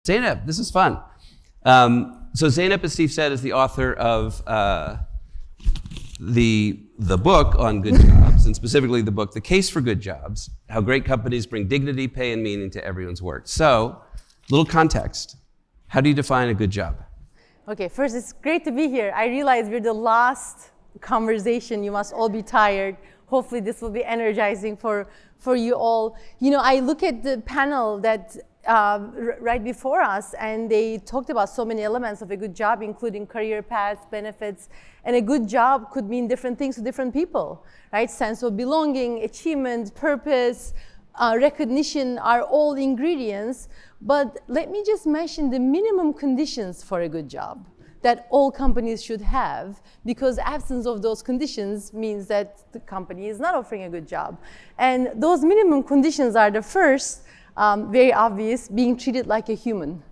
Zeynep, this is fun. So Zeynep, as Steve said, is the author of the book on good jobs, and specifically the book, The Case for Good Jobs, How Great Companies Bring Dignity, Pay, and Meaning to Everyone's Work. So, little context. How do you define a good job? Okay, first, it's great to be here. I realize we're the last conversation. You must all be tired. Hopefully this will be energizing for you all. You know, I look at the panel that right before us, and they talked about so many elements of a good job, including career paths, benefits, and a good job could mean different things to different people, right? Sense of belonging, achievement, purpose, recognition are all ingredients, but let me just mention the minimum conditions for a good job that all companies should have, because absence of those conditions means that the company is not offering a good job. And those minimum conditions are the first, very obvious, being treated like a human,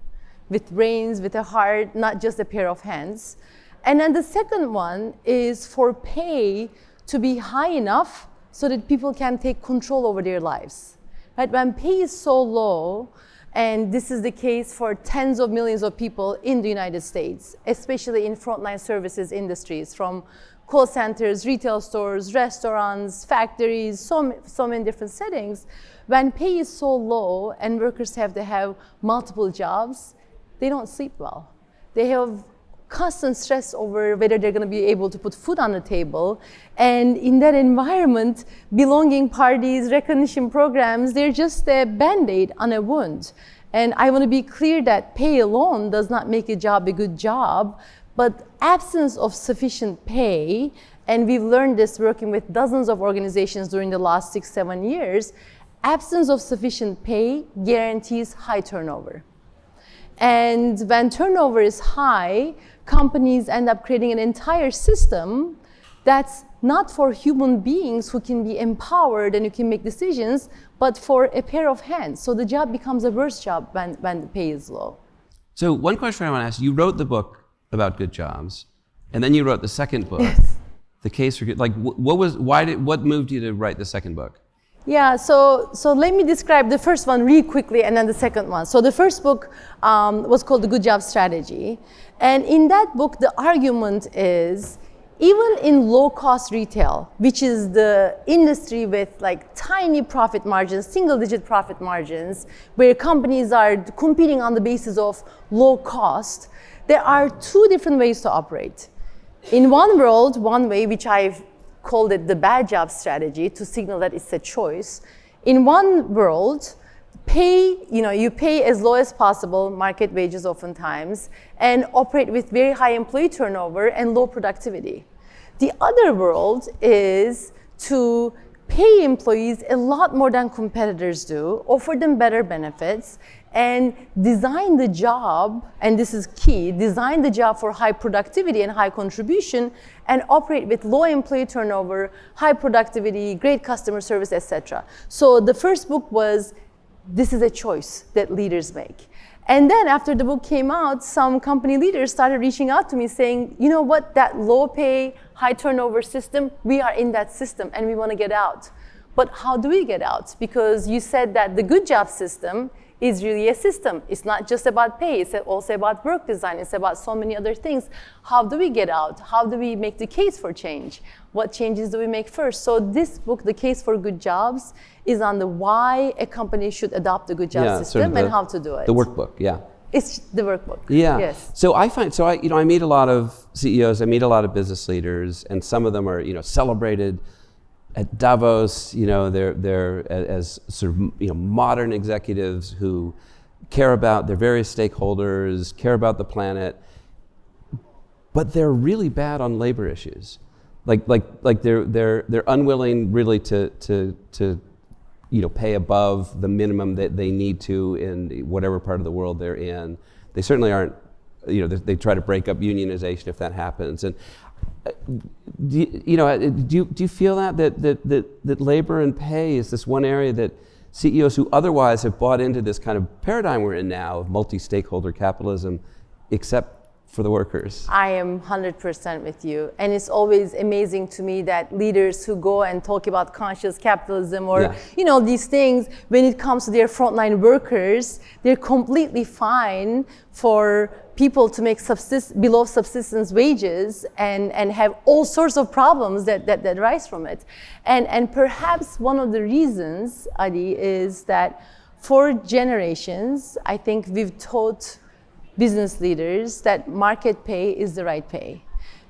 with brains, with a heart, not just a pair of hands. And then the second one is for pay to be high enough so that people can take control over their lives. Right? When pay is so low, and this is the case for tens of millions of people in the United States, especially in frontline services industries, from call centers, retail stores, restaurants, factories, so many different settings. When pay is so low and workers have to have multiple jobs, they don't sleep well. They have constant stress over whether they're going to be able to put food on the table. And in that environment, belonging parties, recognition programs, they're just a Band-Aid on a wound. And I want to be clear that pay alone does not make a job a good job, but absence of sufficient pay, and we've learned this working with dozens of organizations during the last 6-7 years, absence of sufficient pay guarantees high turnover. And when turnover is high, companies end up creating an entire system that's not for human beings who can be empowered and who can make decisions, but for a pair of hands. So the job becomes a worse job when the pay is low. So one question I want to ask, you wrote the book about good jobs, and then you wrote the second book, yes. The Case for Good. Like, what moved you to write the second book? Yeah, so let me describe the first one really quickly and then the second one. So the first book was called The Good Job Strategy. And in that book, the argument is, even in low-cost retail, which is the industry with like tiny profit margins, single-digit profit margins, where companies are competing on the basis of low cost, there are two different ways to operate. In one world, one way, which I've called it the bad job strategy to signal that it's a choice. In one world, you pay as low as possible, market wages oftentimes, and operate with very high employee turnover and low productivity. The other world is to pay employees a lot more than competitors do, offer them better benefits, and design the job, and this is key, design the job for high productivity and high contribution, and operate with low employee turnover, high productivity, great customer service, etc. So the first book was, this is a choice that leaders make. And then after the book came out, some company leaders started reaching out to me saying, you know what, that low pay, high turnover system, we are in that system and we want to get out. But how do we get out? Because you said that the good job system is really a system. It's not just about pay, it's also about work design, it's about so many other things. How do we get out? How do we make the case for change? What changes do we make first? So this book, The Case for Good Jobs, is on the why a company should adopt the good job system sort of and how to do it. The workbook, yeah. It's the workbook. Yeah. Yes. So I meet a lot of CEOs, I meet a lot of business leaders, and some of them are, celebrated at Davos, they're as sort of modern executives who care about their various stakeholders, care about the planet, but they're really bad on labor issues. Like they're unwilling really to pay above the minimum that they need to in whatever part of the world they're in. They certainly aren't, they try to break up unionization if that happens. And do you feel that labor and pay is this one area that CEOs who otherwise have bought into this kind of paradigm we're in now of multi-stakeholder capitalism accept for the workers? I am 100% with you. And it's always amazing to me that leaders who go and talk about conscious capitalism or, these things, when it comes to their frontline workers, they're completely fine for people to make below subsistence wages and have all sorts of problems that rise from it. And perhaps one of the reasons, Adi, is that for generations, I think we've taught business leaders that market pay is the right pay,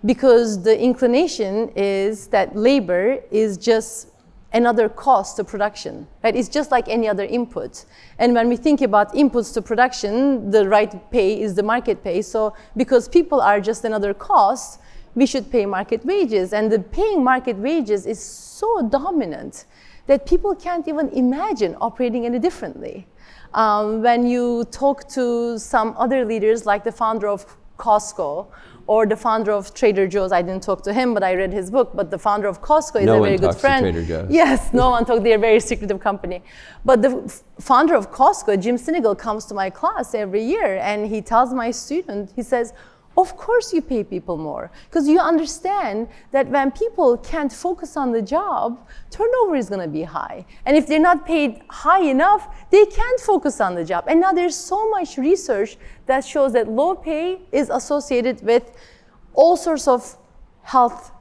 because the inclination is that labor is just another cost to production, right? It's just like any other input. And when we think about inputs to production, the right pay is the market pay. So because people are just another cost, we should pay market wages. And the paying market wages is so dominant that people can't even imagine operating any differently. When you talk to some other leaders, like the founder of Costco or the founder of Trader Joe's, I didn't talk to him, but I read his book, but the founder of Costco is a very good friend. No one talks to Trader Joe's. Yes, no one talks, they're a very secretive company. But the founder of Costco, Jim Sinegal, comes to my class every year and he tells my student, he says, of course you pay people more, because you understand that when people can't focus on the job, turnover is going to be high. And if they're not paid high enough, they can't focus on the job. And now there's so much research that shows that low pay is associated with all sorts of health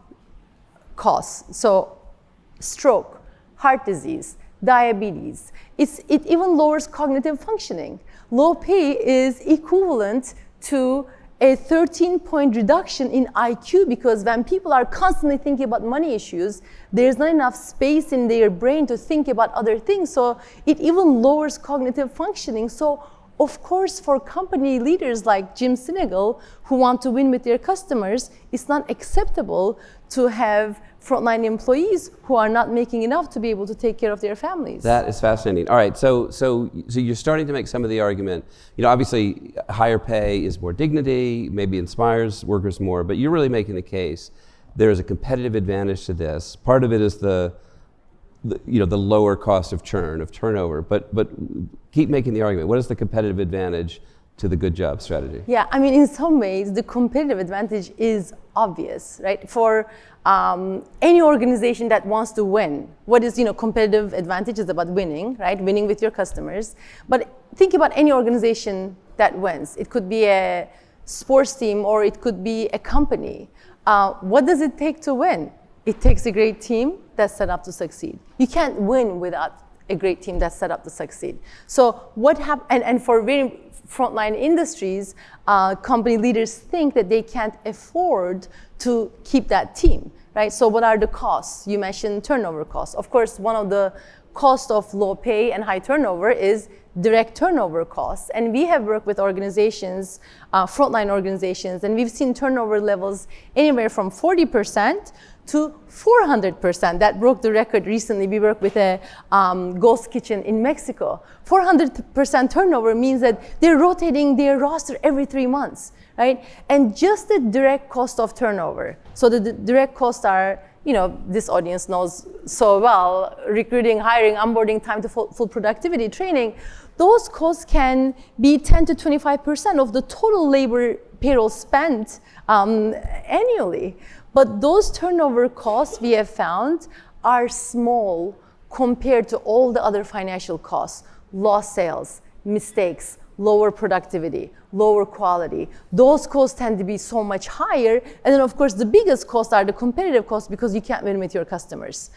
costs. So stroke, heart disease, diabetes. It even lowers cognitive functioning. Low pay is equivalent to a 13-point reduction in IQ, because when people are constantly thinking about money issues, there's not enough space in their brain to think about other things. So it even lowers cognitive functioning. So of course, for company leaders like Jim Sinegal, who want to win with their customers, it's not acceptable to have frontline employees who are not making enough to be able to take care of their families. That is fascinating. All right, so you're starting to make some of the argument. Obviously, higher pay is more dignity, maybe inspires workers more, but you're really making the case there is a competitive advantage to this. Part of it is the lower cost of turnover, but keep making the argument. What is the competitive advantage to the good job strategy? Yeah, I mean, in some ways, the competitive advantage is obvious, right? For any organization that wants to win, what is, competitive advantage is about winning, right? Winning with your customers. But think about any organization that wins. It could be a sports team or it could be a company. What does it take to win? It takes a great team that's set up to succeed. You can't win without a great team that's set up to succeed. So what happened, and for very frontline industries, company leaders think that they can't afford to keep that team, right? So what are the costs? You mentioned turnover costs. Of course, one of the costs of low pay and high turnover is direct turnover costs. And we have worked with organizations, frontline organizations, and we've seen turnover levels anywhere from 40% to 400%. That broke the record recently. We worked with a ghost kitchen in Mexico. 400% turnover means that they're rotating their roster every 3 months, right? And just the direct cost of turnover. So the direct costs are, this audience knows so well, recruiting, hiring, onboarding, time to full productivity, training. Those costs can be 10 to 25% of the total labor payroll spent annually. But those turnover costs, we have found, are small compared to all the other financial costs. Lost sales, mistakes, lower productivity, lower quality. Those costs tend to be so much higher. And then, of course, the biggest costs are the competitive costs, because you can't win with your customers.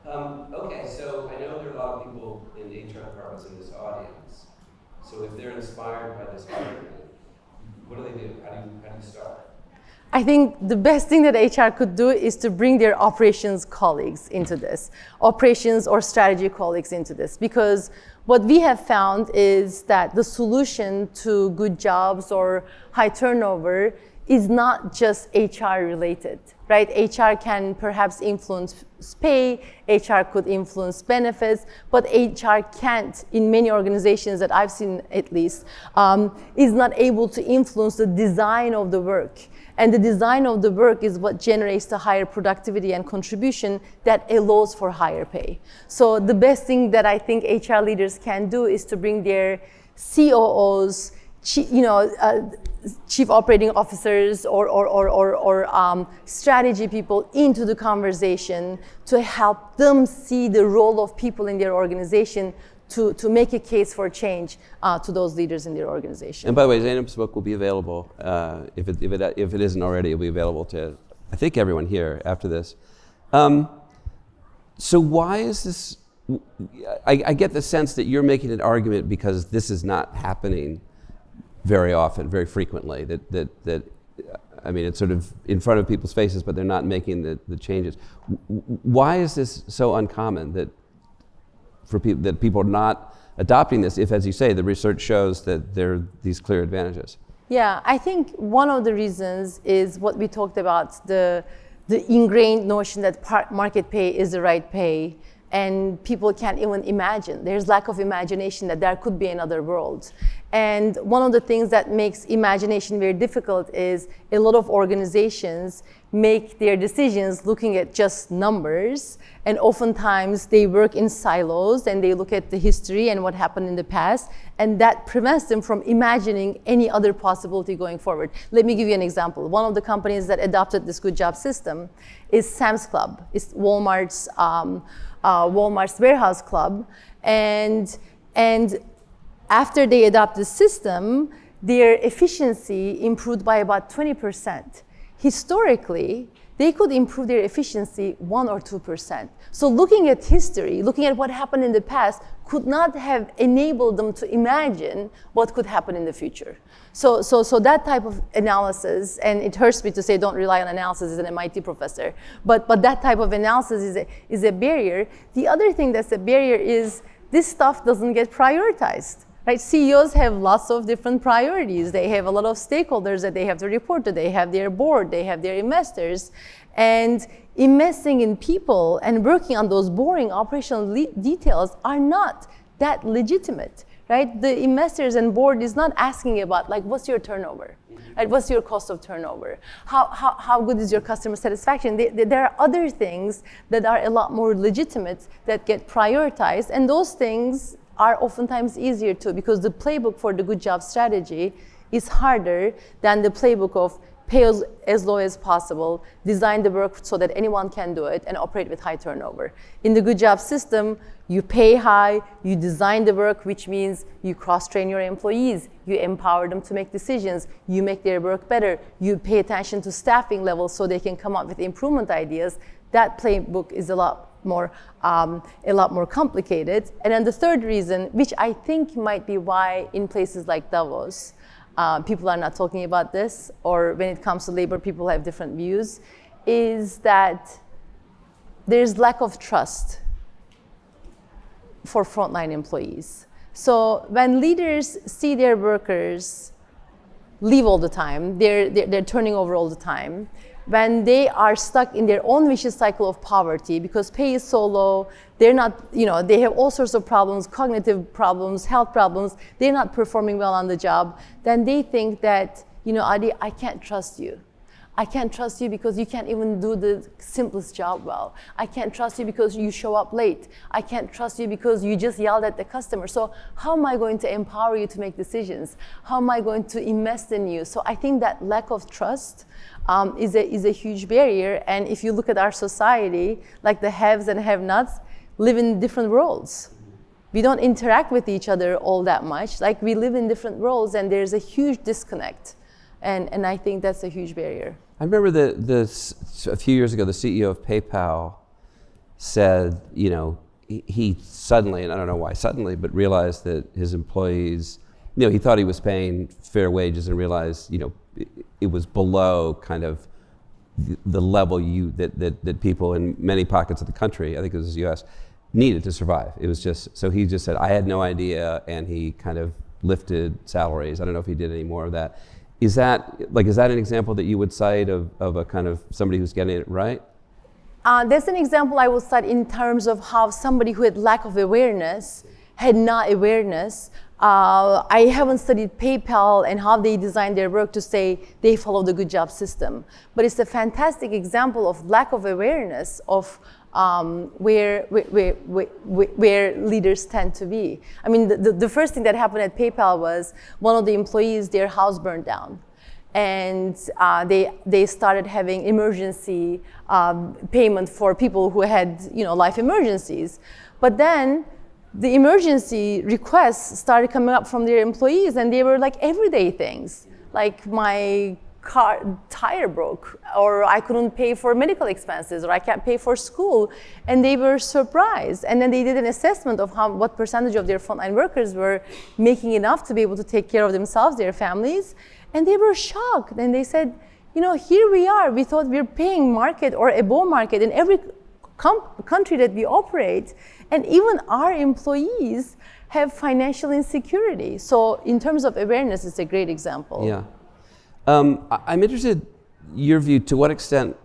Okay, so I know there are a lot of people in HR departments in this audience. So if they're inspired by this argument, what do they do? How do you start? I think the best thing that HR could do is to bring their operations colleagues into this, operations or strategy colleagues into this, because what we have found is that the solution to good jobs or high turnover is not just HR related, right? HR can perhaps influence pay, HR could influence benefits, but HR can't, in many organizations that I've seen at least, is not able to influence the design of the work. And the design of the work is what generates the higher productivity and contribution that allows for higher pay. So the best thing that I think HR leaders can do is to bring their COOs, chief operating officers or strategy people into the conversation to help them see the role of people in their organization to make a case for change to those leaders in their organization. And by the way, Zeynep's book will be available, if it isn't already, it'll be available to, I think, everyone here after this. So why is this, I get the sense that you're making an argument because this is not happening very often, very frequently, that I mean, it's sort of in front of people's faces, but they're not making the changes. Why is this so uncommon that people are not adopting this if, as you say, the research shows that there are these clear advantages? Yeah, I think one of the reasons is what we talked about, the ingrained notion that market pay is the right pay, and people can't even imagine. There's lack of imagination that there could be another world. And one of the things that makes imagination very difficult is a lot of organizations make their decisions looking at just numbers, and oftentimes they work in silos and they look at the history and what happened in the past, and that prevents them from imagining any other possibility going forward. Let me give you an example. One of the companies that adopted this good job system is Sam's Club. It's Walmart's warehouse club, and after they adopt the system, their efficiency improved by about 20%. Historically, they could improve their efficiency 1 or 2%. So looking at history, looking at what happened in the past, could not have enabled them to imagine what could happen in the future. So that type of analysis, and it hurts me to say don't rely on analysis as an MIT professor, but that type of analysis is a barrier. The other thing that's a barrier is this stuff doesn't get prioritized. Right? CEOs have lots of different priorities. They have a lot of stakeholders that they have to report to. They have their board, they have their investors. And investing in people and working on those boring operational details are not that legitimate. Right? The investors and board is not asking about, like, what's your turnover? Right? What's your cost of turnover? How good is your customer satisfaction? There are other things that are a lot more legitimate that get prioritized, and those things are oftentimes easier too, because the playbook for the good job strategy is harder than the playbook of pay as low as possible, design the work so that anyone can do it, and operate with high turnover. In the good job system, you pay high, you design the work, which means you cross-train your employees, you empower them to make decisions, you make their work better, you pay attention to staffing levels so they can come up with improvement ideas. That playbook is a lot more complicated. And then the third reason, which I think might be why in places like Davos, people are not talking about this, or when it comes to labor, people have different views, is that there's lack of trust for frontline employees. So when leaders see their workers leave all the time, they're turning over all the time, when they are stuck in their own vicious cycle of poverty because pay is so low, they're not, they have all sorts of problems, cognitive problems, health problems, they're not performing well on the job, then they think that, Adi, I can't trust you. I can't trust you because you can't even do the simplest job well. I can't trust you because you show up late. I can't trust you because you just yelled at the customer. So how am I going to empower you to make decisions? How am I going to invest in you? So I think that lack of trust is a huge barrier. And if you look at our society, like the haves and have-nots live in different worlds. We don't interact with each other all that much. Like, we live in different worlds, and there's a huge disconnect. And I think that's a huge barrier. I remember a few years ago, the CEO of PayPal said, he suddenly, and I don't know why suddenly, but realized that his employees, he thought he was paying fair wages and realized, it was below kind of the level that people in many pockets of the country, I think it was the US, needed to survive. It was just, so he just said, I had no idea, and he kind of lifted salaries. I don't know if he did any more of that. Is that an example that you would cite of a kind of somebody who's getting it right? That's an example I would cite in terms of how somebody who had lack of awareness had not awareness. I haven't studied PayPal and how they design their work to say they follow the good job system. But it's a fantastic example of lack of awareness of where leaders tend to be. I mean, the first thing that happened at PayPal was one of the employees, their house burned down. And they started having emergency payment for people who had life emergencies. But then the emergency requests started coming up from their employees, and they were like everyday things, like my car tire broke, or I couldn't pay for medical expenses, or I can't pay for school, and they were surprised. And then they did an assessment of what percentage of their frontline workers were making enough to be able to take care of themselves, their families, and they were shocked. And they said, here we are. We thought we were paying market or above market in every country that we operate, and even our employees have financial insecurity. So in terms of awareness, it's a great example. Yeah. I'm interested your view, to what extent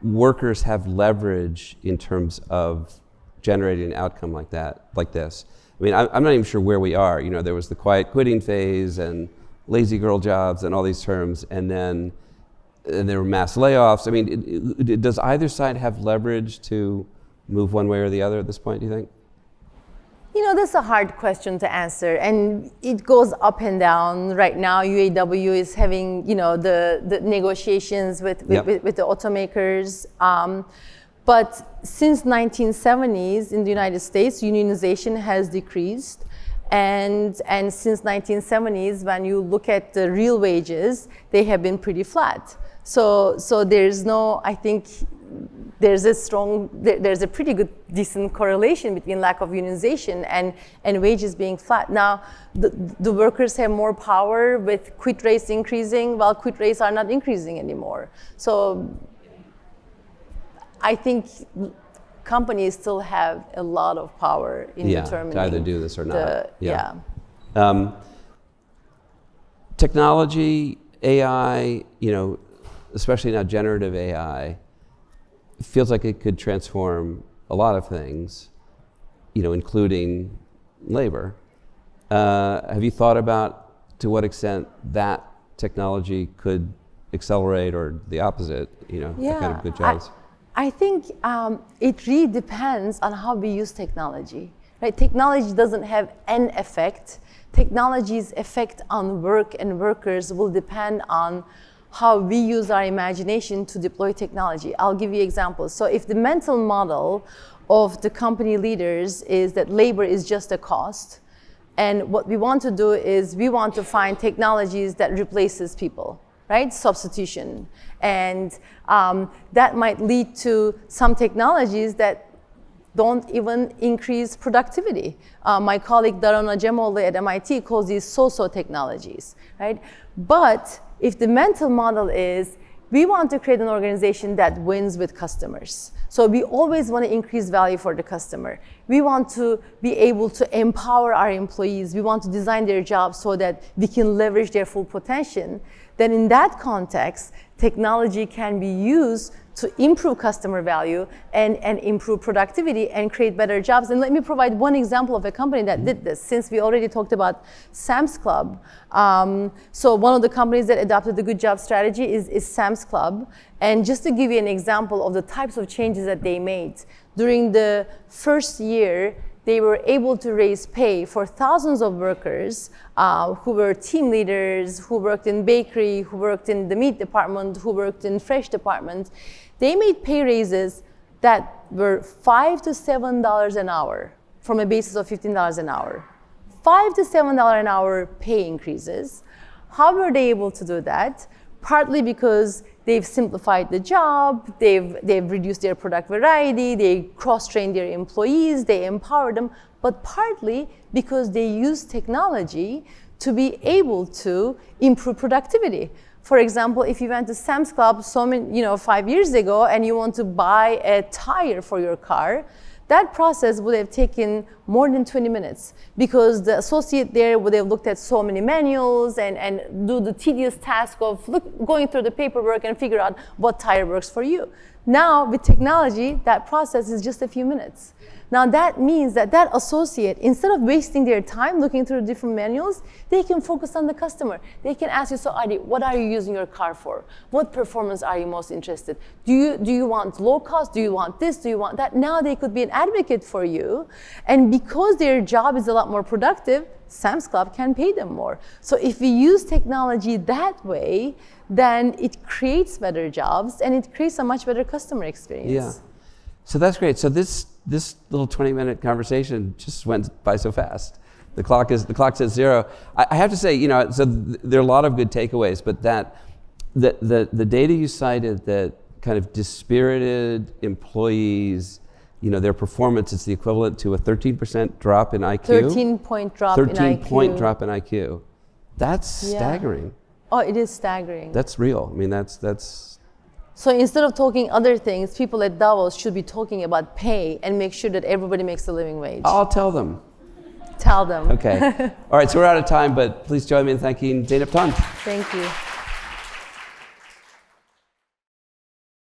workers have leverage in terms of generating an outcome like this. I mean, I'm not even sure where we are. There was the quiet quitting phase and lazy girl jobs and all these terms, and then there were mass layoffs. I mean, does either side have leverage to move one way or the other at this point, do you think? That's a hard question to answer, and it goes up and down. Right now, UAW is having, the negotiations with the automakers. But since 1970s in the United States, unionization has decreased. And since 1970s, when you look at the real wages, they have been pretty flat. So there's no, I think, there's a pretty good, decent correlation between lack of unionization and wages being flat. Now, the workers have more power with quit rates increasing, while quit rates are not increasing anymore. So I think companies still have a lot of power in determining to either do this or not. Yeah. Technology, AI, especially now generative AI, feels like it could transform a lot of things, including labor. Have you thought about to what extent that technology could accelerate, or the opposite, that kind of good jobs? I think it really depends on how we use technology, right? Technology doesn't have an effect. Technology's effect on work and workers will depend on how we use our imagination to deploy technology. I'll give you examples. So if the mental model of the company leaders is that labor is just a cost, and what we want to do is we want to find technologies that replaces people, right? Substitution. And that might lead to some technologies that don't even increase productivity. My colleague Darona Cemoğlu at MIT calls these so-so technologies, right? But if the mental model is, we want to create an organization that wins with customers. So we always want to increase value for the customer. We want to be able to empower our employees. We want to design their jobs so that we can leverage their full potential. Then in that context, technology can be used to improve customer value and improve productivity and create better jobs. And let me provide one example of a company that did this, since we already talked about Sam's Club. So one of the companies that adopted the good job strategy is Sam's Club. And just to give you an example of the types of changes that they made, during the first year, they were able to raise pay for thousands of workers who were team leaders, who worked in bakery, who worked in the meat department, who worked in fresh department. They made pay raises that were $5 to $7 an hour from a basis of $15 an hour. $5 to $7 an hour pay increases. How were they able to do that? Partly because they've simplified the job, they've reduced their product variety, they cross-trained their employees, they empowered them, but partly because they use technology to be able to improve productivity. For example, if you went to Sam's Club 5 years ago and you want to buy a tire for your car, that process would have taken more than 20 minutes because the associate there would have looked at so many manuals and do the tedious task of going through the paperwork and figure out what tire works for you. Now, with technology, that process is just a few minutes. Now that means that that associate, instead of wasting their time looking through different manuals, they can focus on the customer. They can ask you, so Adi, what are you using your car for? What performance are you most interested? Do you want low cost? Do you want this? Do you want that? Now they could be an advocate for you. And because their job is a lot more productive, Sam's Club can pay them more. So if we use technology that way, then it creates better jobs and it creates a much better customer experience. Yeah. So that's great. So this little 20-minute conversation just went by so fast. The clock says 0. I have to say, so there are a lot of good takeaways, but the data you cited, that kind of dispirited employees, their performance is the equivalent to a 13% drop in IQ. 13-point drop in IQ. 13-point drop in IQ. That's staggering. Oh, it is staggering. That's real. I mean, that's. So instead of talking other things, people at Davos should be talking about pay and make sure that everybody makes a living wage. I'll tell them. Tell them. Okay. All right, so we're out of time, but please join me in thanking Zeynep Ton. Thank you.